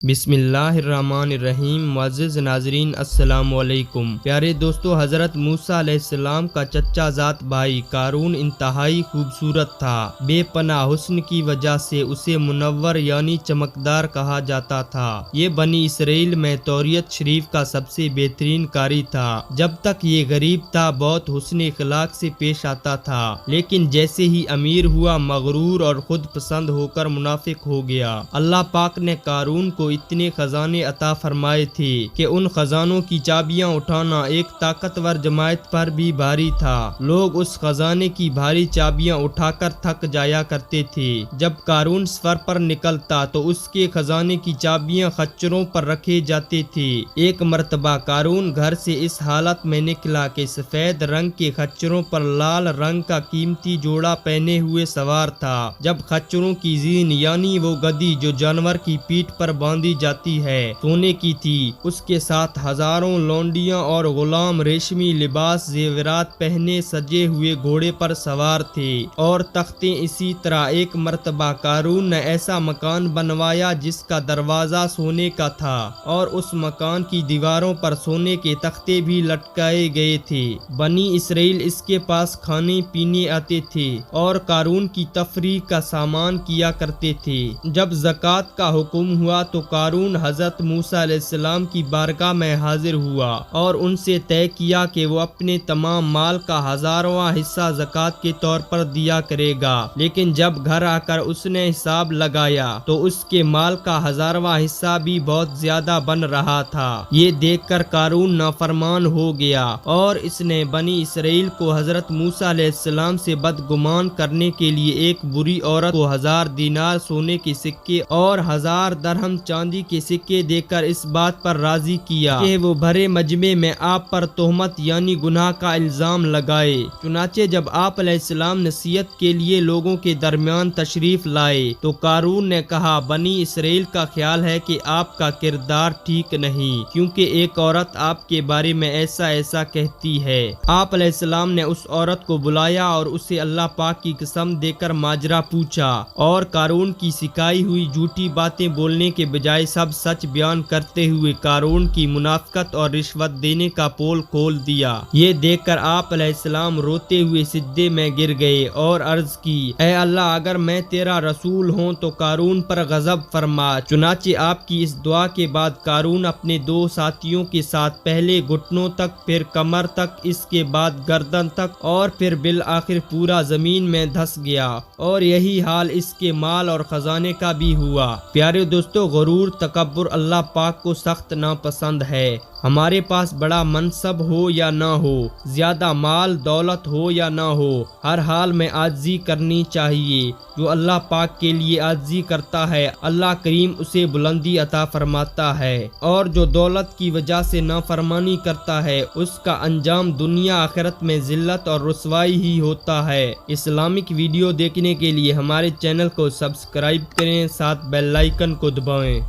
بسم اللہ الرحمن الرحیم۔ معزز ناظرین السلام علیکم۔ پیارے دوستو، حضرت موسیٰ علیہ السلام کا چچا زاد بھائی قارون انتہائی خوبصورت تھا۔ بے پناہ حسن کی وجہ سے اسے منور یعنی چمکدار کہا جاتا تھا۔ یہ بنی اسرائیل میں توریت شریف کا سب سے بہترین قاری تھا۔ جب تک یہ غریب تھا بہت حسن اخلاق سے پیش آتا تھا، لیکن جیسے ہی امیر ہوا مغرور اور خود پسند ہو کر منافق ہو گیا۔ اللہ پاک نے قارون کو اتنے خزانے عطا فرمائے تھے کہ ان خزانوں کی چابیاں اٹھانا ایک طاقتور جماعت پر بھی بھاری تھا۔ لوگ اس خزانے کی بھاری چابیاں اٹھا کر تھک جایا کرتے تھے۔ جب قارون سفر پر نکلتا تو اس کے خزانے کی چابیاں خچروں پر رکھے جاتے تھے۔ ایک مرتبہ قارون گھر سے اس حالت میں نکلا کہ سفید رنگ کے خچروں پر لال رنگ کا قیمتی جوڑا پہنے ہوئے سوار تھا۔ جب خچروں کی زین یعنی وہ گدی جو جانور کی پیٹھ پر باندھی جاتی ہے سونے کی تھی، اس کے ساتھ ہزاروں لونڈیاں اور غلام ریشمی لباس زیورات پہنے سجے ہوئے گھوڑے پر سوار تھے اور تختے۔ اسی طرح ایک مرتبہ قارون نے ایسا مکان بنوایا جس کا دروازہ سونے کا تھا اور اس مکان کی دیواروں پر سونے کے تختے بھی لٹکائے گئے تھے۔ بنی اسرائیل اس کے پاس کھانے پینے آتے تھے اور قارون کی تفریح کا سامان کیا کرتے تھے۔ جب زکوٰۃ کا حکم ہوا تو قارون حضرت موسیٰ علیہ السلام کی بارگاہ میں حاضر ہوا اور ان سے طے کیا کہ وہ اپنے تمام مال کا 1000واں حصہ زکوٰۃ کے طور پر دیا کرے گا، لیکن جب گھر آ کر اس نے حساب لگایا تو اس کے مال کا 1000واں حصہ بھی بہت زیادہ بن رہا تھا۔ یہ دیکھ کر قارون نافرمان ہو گیا اور اس نے بنی اسرائیل کو حضرت موسیٰ علیہ السلام سے بدگمان کرنے کے لیے ایک بری عورت کو 1000 دینار سونے کے سکے اور 1000 درہم چاندی کے سکے دے کر اس بات پر راضی کیا کہ وہ بھرے مجمع میں آپ پر تہمت یعنی گناہ کا الزام لگائے۔ چنانچہ جب آپ علیہ السلام نصیحت کے لیے لوگوں کے درمیان تشریف لائے تو قارون نے کہا، بنی اسرائیل کا خیال ہے کہ آپ کا کردار ٹھیک نہیں، کیونکہ ایک عورت آپ کے بارے میں ایسا کہتی ہے۔ آپ علیہ السلام نے اس عورت کو بلایا اور اسے اللہ پاک کی قسم دے کر ماجرا پوچھا اور قارون کی سکھائی ہوئی جھوٹی باتیں بولنے کے بجائے سب سچ بیان کرتے ہوئے قارون کی منافقت اور رشوت دینے کا پول کھول دیا۔ یہ دیکھ کر آپ علیہ السلام روتے ہوئے سجدے میں گر گئے اور عرض کی، اے اللہ، اگر میں تیرا رسول ہوں تو قارون پر غضب فرما۔ چنانچہ آپ کی اس دعا کے بعد قارون اپنے 2 ساتھیوں کے ساتھ پہلے گھٹنوں تک، پھر کمر تک، اس کے بعد گردن تک اور پھر بالآخر پورا زمین میں دھس گیا، اور یہی حال اس کے مال اور خزانے کا بھی ہوا۔ پیارے دوستو، غرور، تکبر اللہ پاک کو سخت ناپسند ہے۔ ہمارے پاس بڑا منصب ہو یا نہ ہو، زیادہ مال دولت ہو یا نہ ہو، ہر حال میں عاجزی کرنی چاہیے۔ جو اللہ پاک کے لیے عاجزی کرتا ہے اللہ کریم اسے بلندی عطا فرماتا ہے، اور جو دولت کی وجہ سے نافرمانی کرتا ہے اس کا انجام دنیا آخرت میں ذلت اور رسوائی ہی ہوتا ہے۔ اسلامک ویڈیو دیکھنے کے لیے ہمارے چینل کو سبسکرائب کریں، ساتھ بیل آئیکن کو دبائیں۔